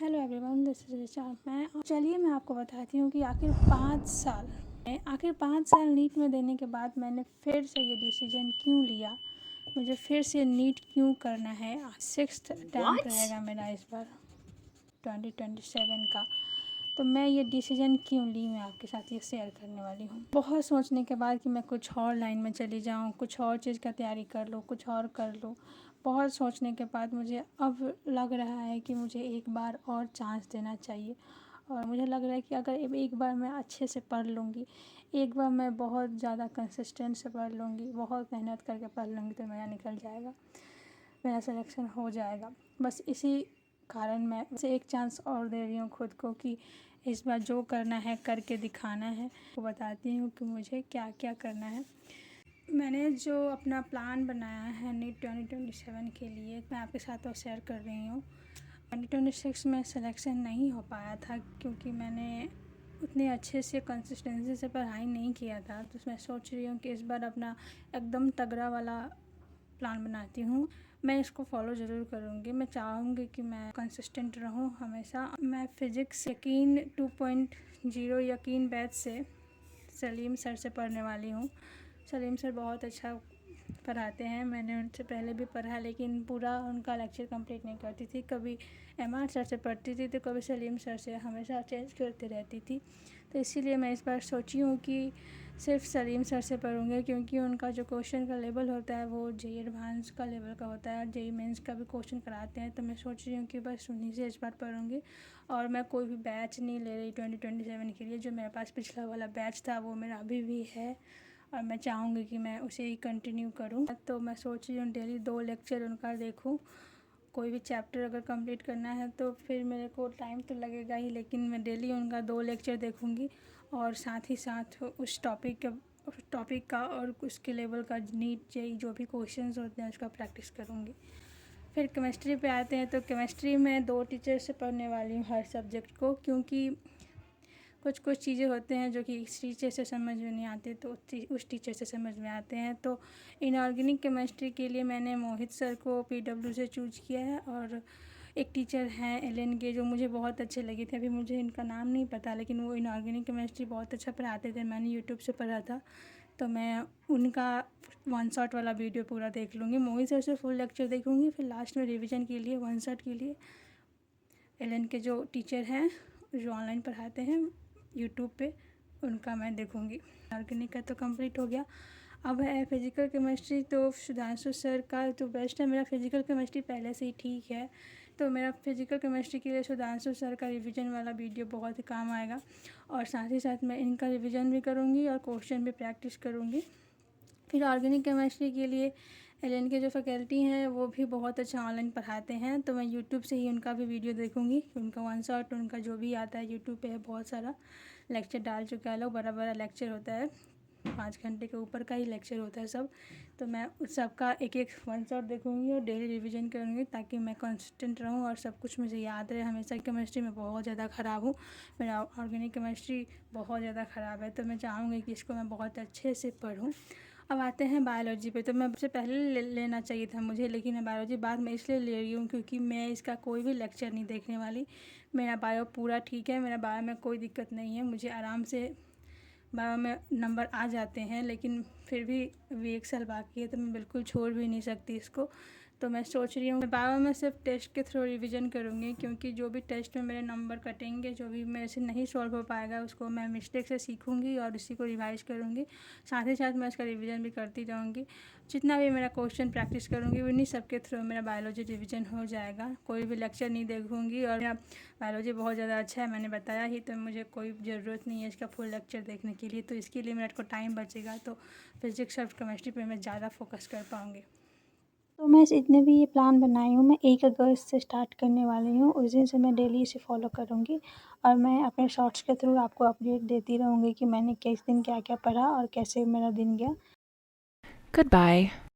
Hello everyone, this is Richa. मैं आपको बताती हूँ कि आखिर 5 साल नीट में देने के बाद मैंने फिर से ये डिसीजन क्यों लिया। मुझे फिर से नीट क्यों करना है। 6th अटैम्प्ट रहेगा मेरा इस बार 2027 का। तो मैं ये डिसीजन क्यों ली, मैं आपके साथ ये शेयर करने वाली हूँ। बहुत सोचने के बाद कि मैं कुछ और लाइन में चली जाऊँ, कुछ और चीज़ का तैयारी कर लूँ, कुछ और कर लूँ। बहुत सोचने के बाद मुझे अब लग रहा है कि मुझे एक बार और चांस देना चाहिए। और मुझे लग रहा है कि अगर एक बार मैं अच्छे से पढ़ लूँगी, एक बार मैं बहुत ज़्यादा कंसिस्टेंट से पढ़ लूँगी, बहुत मेहनत करके पढ़ लूँगी, तो मेरा निकल जाएगा, मेरा सिलेक्शन हो जाएगा। बस इसी कारण मैं इसे एक चांस और दे रही हूँ खुद को कि इस बार जो करना है करके दिखाना है। तो बताती हूँ कि मुझे क्या क्या करना है। मैंने जो अपना प्लान बनाया है नीट 2027 के लिए, मैं आपके साथ तो शेयर कर रही हूँ। 2026 में सिलेक्शन नहीं हो पाया था क्योंकि मैंने उतने अच्छे से कंसिस्टेंसी से पढ़ाई नहीं किया था। तो मैं सोच रही हूँ कि इस बार अपना एकदम तगड़ा वाला प्लान बनाती हूँ। मैं इसको फॉलो ज़रूर करूँगी। मैं चाहूँगी कि मैं कंसिस्टेंट रहूँ हमेशा। मैं फ़िज़िक्स यकीन 2.0 यकीन बैच से सलीम सर से पढ़ने वाली हूँ। सलीम सर बहुत अच्छा पढ़ाते हैं। मैंने उनसे पहले भी पढ़ा, लेकिन पूरा उनका लेक्चर कंप्लीट नहीं करती थी। कभी एमआर सर से पढ़ती थी तो कभी सलीम सर से, हमेशा चेंज करती रहती थी। तो इसीलिए मैं इस बार सोची हूँ कि सिर्फ सलीम सर से पढ़ूँगी, क्योंकि उनका जो क्वेश्चन का लेवल होता है वो जेईई एडवांस का लेवल का होता है और जेईई मेंस का भी क्वेश्चन कराते हैं। तो मैं सोच रही हूँ कि बस उन्हीं से इस बार पढ़ूँगी। और मैं कोई भी बैच नहीं ले रही 2027 के लिए। जो मेरे पास पिछला वाला बैच था वो मेरा अभी भी है और मैं चाहूँगी कि मैं उसे ही कंटिन्यू करूँ। तो मैं सोच रही हूँ डेली 2 लेक्चर उनका देखूँ। कोई भी चैप्टर अगर कंप्लीट करना है तो फिर मेरे को टाइम तो लगेगा ही, लेकिन मैं डेली उनका 2 लेक्चर देखूँगी और साथ ही साथ उस टॉपिक का और उसके लेवल का नीट जेईई जो भी क्वेश्चंस होते हैं उसका प्रैक्टिस करूँगी। फिर केमिस्ट्री पे आते हैं। तो केमिस्ट्री में 2 टीचर से पढ़ने वाली हूँ हर सब्जेक्ट को, क्योंकि कुछ चीज़ें होते हैं जो कि इस टीचर से समझ में नहीं आते तो उस टीचर से समझ में आते हैं। तो इनऑर्गेनिक केमिस्ट्री के लिए मैंने मोहित सर को पीडब्ल्यू से चूज किया है। और एक टीचर हैं एलन के, जो मुझे बहुत अच्छे लगे थे। अभी मुझे इनका नाम नहीं पता, लेकिन वो इनऑर्गेनिक केमिस्ट्री बहुत अच्छा पढ़ाते थे। मैंने यूट्यूब से पढ़ा था, तो मैं उनका 1 शॉट वाला वीडियो पूरा देख लूँगी। मोहित सर से फुल लेक्चर देखूँगी। फिर लास्ट में रिविज़न के लिए 1 शॉट के लिए एलन के जो टीचर हैं जो ऑनलाइन पढ़ाते हैं यूट्यूब पे, उनका मैं देखूँगी। ऑर्गेनिक का तो कंप्लीट हो गया। अब है फिज़िकल केमिस्ट्री। तो सुधांशु सर का तो बेस्ट है। मेरा फिज़िकल केमिस्ट्री पहले से ही ठीक है, तो मेरा फिज़िकल केमिस्ट्री के लिए सुधांशु सर का रिवीजन वाला वीडियो बहुत ही काम आएगा। और साथ ही साथ मैं इनका रिवीजन भी करूँगी और क्वेश्चन भी प्रैक्टिस करूँगी। फिर ऑर्गेनिक केमिस्ट्री के लिए एलन के जो फैकल्टी हैं वो भी बहुत अच्छा ऑनलाइन पढ़ाते हैं, तो मैं यूट्यूब से ही उनका भी वीडियो देखूंगी। उनका 1 शॉट उनका जो भी आता है यूट्यूब पे है, बहुत सारा लेक्चर डाल चुका है लोग। बड़ा बड़ा लेक्चर होता है, 5 घंटे के ऊपर का ही लेक्चर होता है सब। तो मैं उस सब का एक 1 शॉट देखूंगी और डेली रिवीजन करूंगी, ताकि मैं कंसिस्टेंट रहूं और सब कुछ मुझे याद रहे हमेशा। केमिस्ट्री में बहुत ज़्यादा ख़राब हूँ, मेरा ऑर्गेनिक केमिस्ट्री बहुत ज़्यादा ख़राब है। तो मैं चाहूँगी कि इसको मैं बहुत अच्छे से पढूँ। अब आते हैं बायोलॉजी पे। तो मैं सबसे पहले लेना चाहिए था मुझे, लेकिन मैं बायोलॉजी बाद में इसलिए ले रही हूँ क्योंकि मैं इसका कोई भी लेक्चर नहीं देखने वाली। मेरा बायो पूरा ठीक है, मेरा बायो में कोई दिक्कत नहीं है। मुझे आराम से बायो में नंबर आ जाते हैं, लेकिन फिर भी अभी 1 साल बाकी है तो मैं बिल्कुल छोड़ भी नहीं सकती इसको। तो मैं सोच रही हूँ बायो में सिर्फ टेस्ट के थ्रू रिवीजन करूँगी, क्योंकि जो भी टेस्ट में मेरे नंबर कटेंगे, जो भी मेरे से नहीं सॉल्व हो पाएगा, उसको मैं मिस्टेक से सीखूँगी और उसी को रिवाइज करूँगी। साथ ही साथ मैं इसका रिवीजन भी करती रहूँगी। जितना भी मेरा क्वेश्चन प्रैक्टिस करूँगी उन्हीं सब के थ्रू मेरा बायोलॉजी रिवीजन हो जाएगा। कोई भी लेक्चर नहीं देखूँगी। और मेरा बायोलॉजी बहुत ज़्यादा अच्छा है, मैंने बताया ही, तो मुझे कोई ज़रूरत नहीं है इसका फुल लेक्चर देखने के लिए। तो इसके लिए मेरे को टाइम बचेगा, तो फिज़िक्स और केमिस्ट्री पे मैं ज़्यादा फोकस कर पाऊँगी। तो मैं जितने भी ये प्लान बनाई हूँ, मैं 1 अगस्त से स्टार्ट करने वाली हूँ। उस दिन से मैं डेली इसे फॉलो करूँगी और मैं अपने शॉर्ट्स के थ्रू आपको अपडेट देती रहूँगी कि मैंने किस दिन क्या क्या पढ़ा और कैसे मेरा दिन गया। Goodbye.